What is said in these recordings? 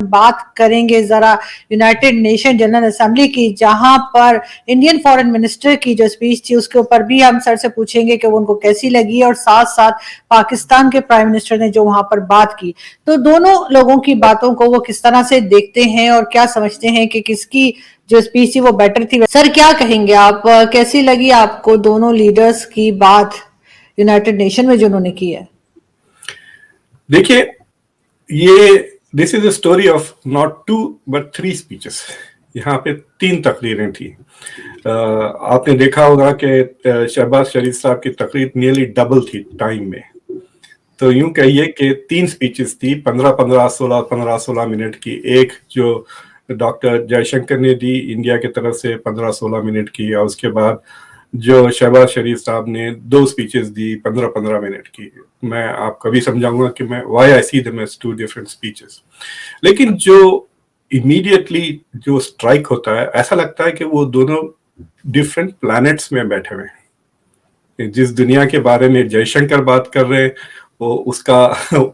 बात करेंगे जरा यूनाइटेड नेशन जनरल असेंबली की, जहां पर इंडियन फॉरेन मिनिस्टर की जो स्पीच थी उसके ऊपर भी हम सर से पूछेंगे कि वो उनको कैसी लगी, और साथ साथ पाकिस्तान के प्राइम मिनिस्टर ने जो वहां पर बात की, तो दोनों लोगों की बातों को वो किस तरह से देखते हैं और क्या समझते हैं कि किसकी जो स्पीच थी वो बेटर थी। सर क्या कहेंगे आप, कैसी लगी आपको दोनों लीडर्स की बात यूनाइटेड नेशन में जो उन्होंने की है? देखिए, ये this is a story of not 2 but 3 speeches. यहाँ पे 3 तकरीरें थी। आपने देखा होगा कि शहबाज शरीफ साहब की तकरीर नियरली डबल थी टाइम में। तो यूं कहिए कि 3 स्पीचेस थी, 15-16 मिनट की। एक जो डॉक्टर जयशंकर ने दी इंडिया की तरफ से 15-16 मिनट की, और उसके बाद जो शहबाज शरीफ साहब ने 2 स्पीचेस दी 15-15 मिनट की। मैं आपको भी समझाऊंगा कि मैं why I see them as 2 different speeches. लेकिन जो इमीडिएटली जो स्ट्राइक होता है, ऐसा लगता है कि वो दोनों डिफरेंट प्लैनेट्स में बैठे हुए हैं। जिस दुनिया के बारे में जयशंकर बात कर रहे हैं वो उसका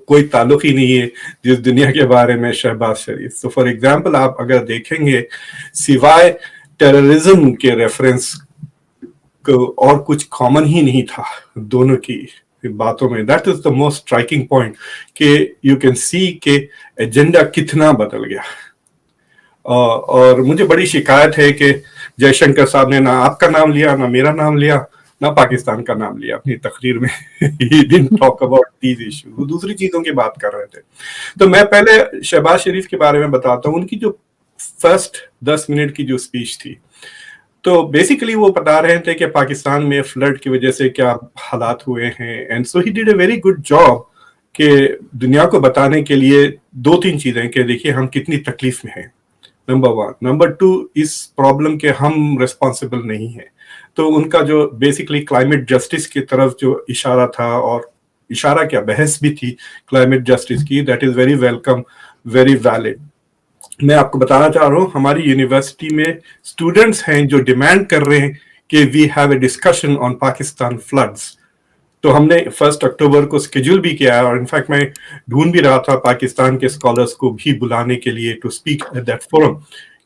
कोई ताल्लुक ही नहीं है जिस दुनिया के बारे में शहबाज शरीफ। तो फॉर एग्जांपल आप अगर देखेंगे, सिवाय टेररिज्म के रेफरेंस को और कॉमन कॉमन ही नहीं था दोनों की बातों में। That is the most striking point कि यू कैन सी के एजेंडा कितना बदल गया। और मुझे बड़ी शिकायत है कि जयशंकर साहब ने ना आपका नाम लिया, ना मेरा नाम लिया, ना पाकिस्तान का नाम लिया अपनी तकरीर में। He didn't talk about these issues, वो दूसरी चीजों की बात कर रहे थे। तो मैं पहले शहबाज शरीफ के बारे में बताता हूँ। उनकी जो फर्स्ट 10 मिनट की जो स्पीच थी, तो बेसिकली वो बता रहे थे कि पाकिस्तान में फ्लड की वजह से क्या हालात हुए हैं, and so he did a very good job कि दुनिया को बताने के लिए 2-3 चीजें कि देखिए हम कितनी तकलीफ में हैं, नंबर 1। नंबर 2, इस प्रॉब्लम के हम रिस्पॉन्सिबल नहीं है। तो उनका जो बेसिकली क्लाइमेट जस्टिस की तरफ जो इशारा था, और इशारा क्या बहस भी थी क्लाइमेट जस्टिस की, that is very welcome, very valid. मैं आपको बताना चाह रहा हूँ, हमारी यूनिवर्सिटी में स्टूडेंट्स हैं जो डिमांड कर रहे हैं कि we have a discussion on Pakistan floods. तो हमने 1 अक्टूबर को स्केड्यूल भी किया है, और इनफैक्ट मैं ढूंढ भी रहा था पाकिस्तान के स्कॉलर्स को भी बुलाने के लिए to speak at that forum,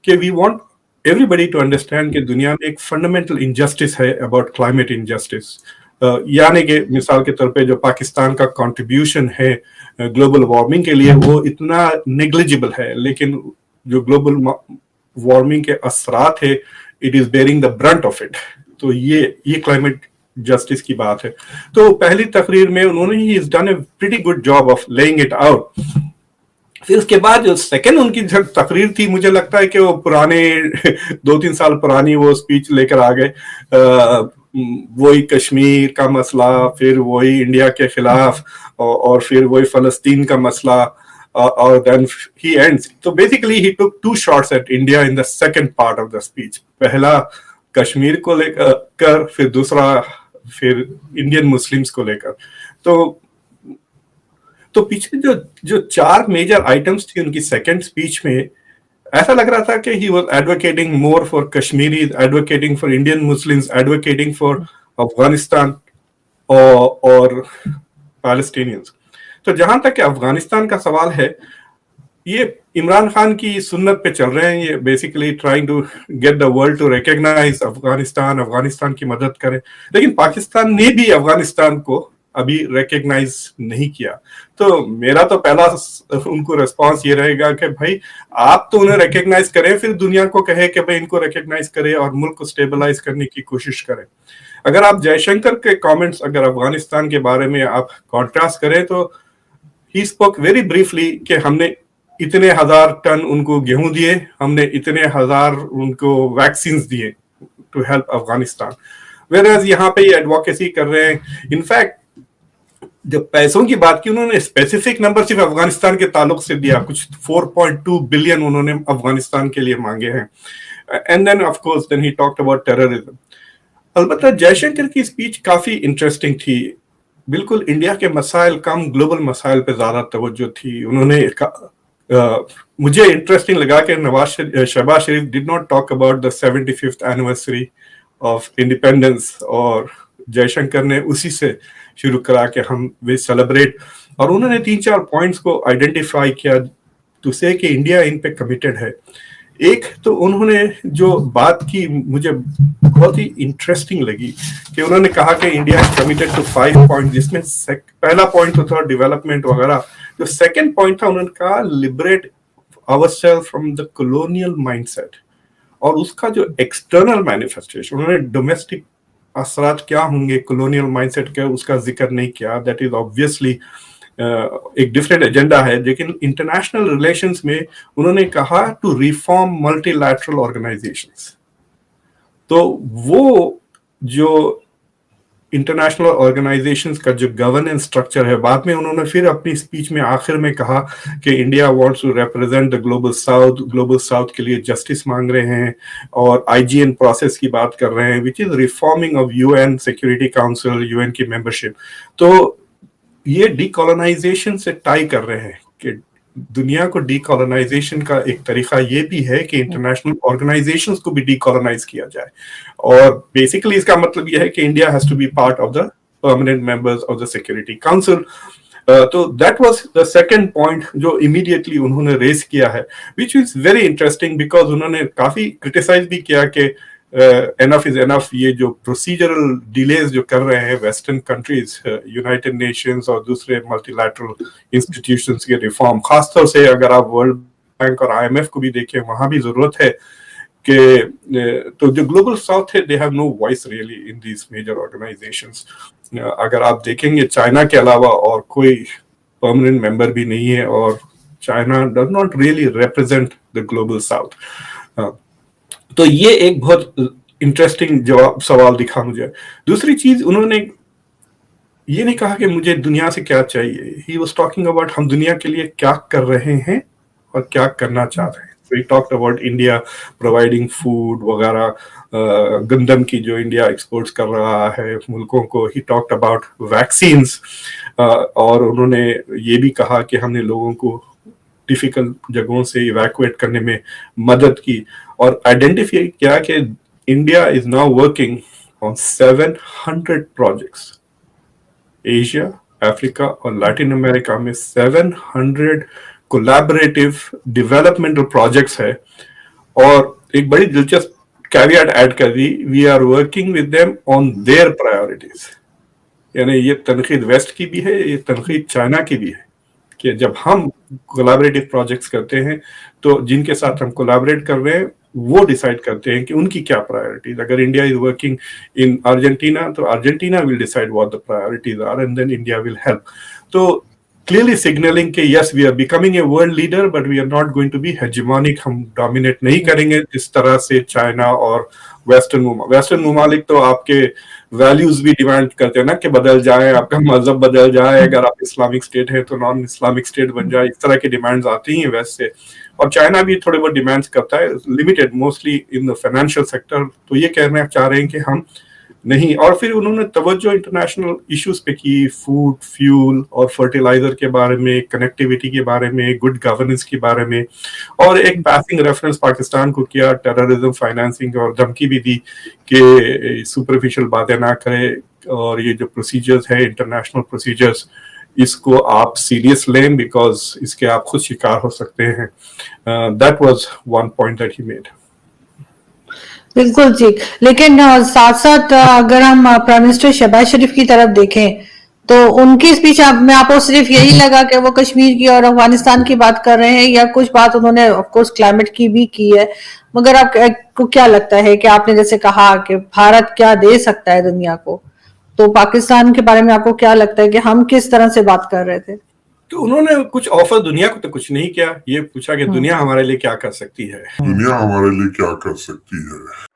कि we want everybody to understand कि दुनिया में एक फंडामेंटल इनजस्टिस है अबाउट क्लाइमेट इनजस्टिस। यानी कि मिसाल के तौर पे जो पाकिस्तान का कंट्रीब्यूशन है ग्लोबल वार्मिंग के लिए वो इतना नेग्लिजिबल है, लेकिन जो ग्लोबल वार्मिंग के असरात है, it is bearing the Brunt of it. तो ये क्लाइमेट जस्टिस की बात है। तो पहली तकरीर में उन्होंने he is done A pretty good job of laying it out. फिर उसके बाद जो सेकंड उनकी तकरीर थी, मुझे लगता है कि वो पुराने 2-3 साल पुरानी वो स्पीच लेकर आ गए। वही कश्मीर का मसला, फिर वही इंडिया के खिलाफ, और फिर वही फलस्तीन का मसला, और then he ends. So basically he took 2 shots at India in the second part of the speech. पहला कश्मीर को लेकर, फिर दूसरा फिर इंडियन मुस्लिम्स को लेकर। तो पिछले जो 4 मेजर आइटम्स थी उनकी सेकंड स्पीच में, ऐसा लग रहा था कि he was advocating more for Kashmiris, advocating for Indian Muslims, advocating for Afghanistan और पैलेस्टीनियंस। तो जहां तक अफगानिस्तान का सवाल है, ये इमरान खान की सुन्नत पे चल रहे हैं। ये basically trying to get the world to recognise Afghanistan की मदद करें, लेकिन पाकिस्तान ने भी अफगानिस्तान को अभी रिकॉग्नाइज नहीं किया। तो मेरा तो पहला उनको रिस्पांस ये रहेगा कि भाई आप तो उन्हें रिकॉग्नाइज करें, फिर दुनिया को कहे कि भाई इनको रिकॉग्नाइज करें और मुल्क को स्टेबलाइज करने की कोशिश करें। अगर आप जयशंकर के कमेंट्स अगर अफगानिस्तान के बारे में आप कॉन्ट्रास्ट करें, तो ही स्पोक वेरी ब्रीफली कि हमने इतने 1000 टन उनको गेहूं दिए, हमने इतने 1000 उनको वैक्सीन दिए टू हेल्प अफगानिस्तान। वेयरएज यहाँ पे एडवोकेसी कर रहे हैं। इनफैक्ट जब पैसों की बात की, उन्होंने स्पेसिफिक नंबर सिर्फ अफगानिस्तान के ताल्लुक से दिया, कुछ 4.2 बिलियन उन्होंने अफगानिस्तान के लिए मांगे हैं। And then of course then ही टॉक्ड अबाउट टेररिज्म। अलबत्ता जयशंकर की स्पीच काफी इंटरेस्टिंग थी। बिल्कुल इंडिया के मसाइल कम ग्लोबल मसाइल पे ज्यादा तवज्जो थी। उन्होंने मुझे इंटरेस्टिंग लगा कि Shehbaz Sharif did not talk about the 75th anniversary of independence, और जयशंकर ने उसी से शुरू करा कि हम वे सेलिब्रेट। और उन्होंने 3-4 पॉइंट्स को आइडेंटिफाई किया टू से कि इंडिया इन पे कमिटेड है। एक तो उन्होंने जो बात की मुझे बहुत ही इंटरेस्टिंग लगी कि उन्होंने कहा कि India is committed to 5 point, जिसमें पहला पॉइंट तो था डेवलपमेंट वगैरह, जो सेकंड पॉइंट था उन्होंने कहा liberate ourselves from the colonial mindset, और उसका जो एक्सटर्नल मैनिफेस्टेशन, उन्होंने डोमेस्टिक असरात क्या होंगे कॉलोनियल माइंडसेट के, उसका जिक्र नहीं किया। दैट इज ऑब्वियसली एक डिफरेंट एजेंडा है, लेकिन इंटरनेशनल रिलेशंस में उन्होंने कहा टू रिफॉर्म मल्टीलैटरल ऑर्गेनाइजेशंस। तो वो जो इंटरनेशनल ऑर्गेनाइजेशंस का जो गवर्नेंस स्ट्रक्चर है, बाद में उन्होंने फिर अपनी स्पीच में आखिर में कहा कि India wants to represent the global south के लिए जस्टिस मांग रहे हैं और आईजीएन प्रोसेस की बात कर रहे हैं, which is reforming of UN security council, UN की मेंबरशिप। तो ये डीकोलोनाइजेशन से टाई कर रहे हैं कि दुनिया को डीकोलोनाइजेशन का एक तरीका ये भी है कि इंटरनेशनल ऑर्गेनाइजेशंस को भी डीकोलोनाइज किया जाए, और बेसिकली इसका मतलब ये है कि India has to be part of the permanent members of the security council. तो that was the second point जो इमीडिएटली उन्होंने रेस किया है, which is very interesting because उन्होंने काफी क्रिटिसाइज भी किया कि एनफ इज एनफ, ये जो प्रोसीजरल डिलेज जो कर रहे हैं वेस्टर्न कंट्रीज, यूनाइटेड नेशंस और दूसरे मल्टीलैटरल इंस्टीट्यूशंस के रिफॉर्म, खासतौर से अगर आप वर्ल्ड बैंक और आईएमएफ को भी देखें, वहां भी जरूरत है कि तो जो ग्लोबल साउथ है, they have no voice really in these major organisations. अगर आप देखेंगे चाइना के अलावा और कोई परमानेंट मेंबर भी नहीं है, और China does not really represent the global south. तो ये एक बहुत इंटरेस्टिंग सवाल दिखा मुझे। दूसरी चीज, उन्होंने ये नहीं कहा कि मुझे दुनिया से क्या चाहिए, ही वाज टॉकिंग अबाउट हम दुनिया के लिए क्या कर रहे हैं और क्या करना चाह रहे हैं। So he talked about India providing food वगैरह, गंदम की जो इंडिया एक्सपोर्ट्स कर रहा है मुल्कों को। He talked about vaccines, और उन्होंने ये भी कहा कि हमने लोगों को डिफिकल्ट जगहों से इवैक्यूएट करने में मदद की, और आइडेंटिफाई किया कि India is now working on 700 projects. Asia, Africa और लैटिन अमेरिका में 700 कोलैबोरेटिव डेवलपमेंटल प्रोजेक्ट्स है, और एक बड़ी दिलचस्प कैवियट ऐड कर दी, we are working with them on their priorities. यानी ये तनकीद वेस्ट की भी है, ये तनकीद चाइना की भी है कि जब हम कोलैबोरेटिव प्रोजेक्ट्स करते हैं तो जिनके साथ हम कोलैबोरेट कर रहे हैं वो डिसाइड करते हैं कि उनकी क्या प्रायोरिटीज। अगर India is working in Argentina तो Argentina will decide what the priorities are and then India will help. तो क्लियरली सिग्नलिंग कि yes we are becoming a world leader but we are not going to be hegemonic, हम dominate नहीं करेंगे जिस तरह से China और western ममालिक तो आपके वैल्यूज भी डिमांड करते हैं ना कि बदल जाए, आपका मजहब बदल जाए, अगर आप इस्लामिक स्टेट है तो नॉन इस्लामिक स्टेट बन जाए, इस तरह की डिमांड्स आती हैं वेस्ट से। और चाइना भी थोड़े बहुत डिमांड्स करता है, limited mostly in the financial sector. तो ये कहना चाह रहे हैं कि हम नहीं। और फिर उन्होंने तवज्जो इंटरनेशनल इश्यूज पे की, फूड, फ्यूल और फर्टिलाइजर के बारे में, कनेक्टिविटी के बारे में, गुड गवर्नेंस के बारे में, और एक पासिंग रेफरेंस पाकिस्तान को किया, टेररिज्म फाइनेंसिंग, और धमकी भी दी कि सुपरफिशियल बातें ना करे, और ये जो प्रोसीजर्स है इंटरनेशनल प्रोसीजर्स, इसको आप सीरियस लें बिकॉज इसके आप खुद शिकार हो सकते हैं। That was one point that he made. बिल्कुल जी, लेकिन साथ साथ अगर हम प्राइम मिनिस्टर शहबाज शरीफ की तरफ देखें तो उनकी स्पीच में आपको सिर्फ यही लगा कि वो कश्मीर की और अफगानिस्तान की बात कर रहे हैं, या कुछ बात उन्होंने ऑफ कोर्स क्लाइमेट की भी की है, मगर आपको क्या लगता है कि आपने जैसे कहा कि भारत क्या दे सकता है दुनिया को, तो पाकिस्तान के बारे में आपको क्या लगता है कि हम किस तरह से बात कर रहे थे? तो उन्होंने कुछ ऑफर दुनिया को तो कुछ नहीं किया, ये पूछा कि दुनिया हमारे लिए क्या कर सकती है। दुनिया हमारे लिए क्या कर सकती है।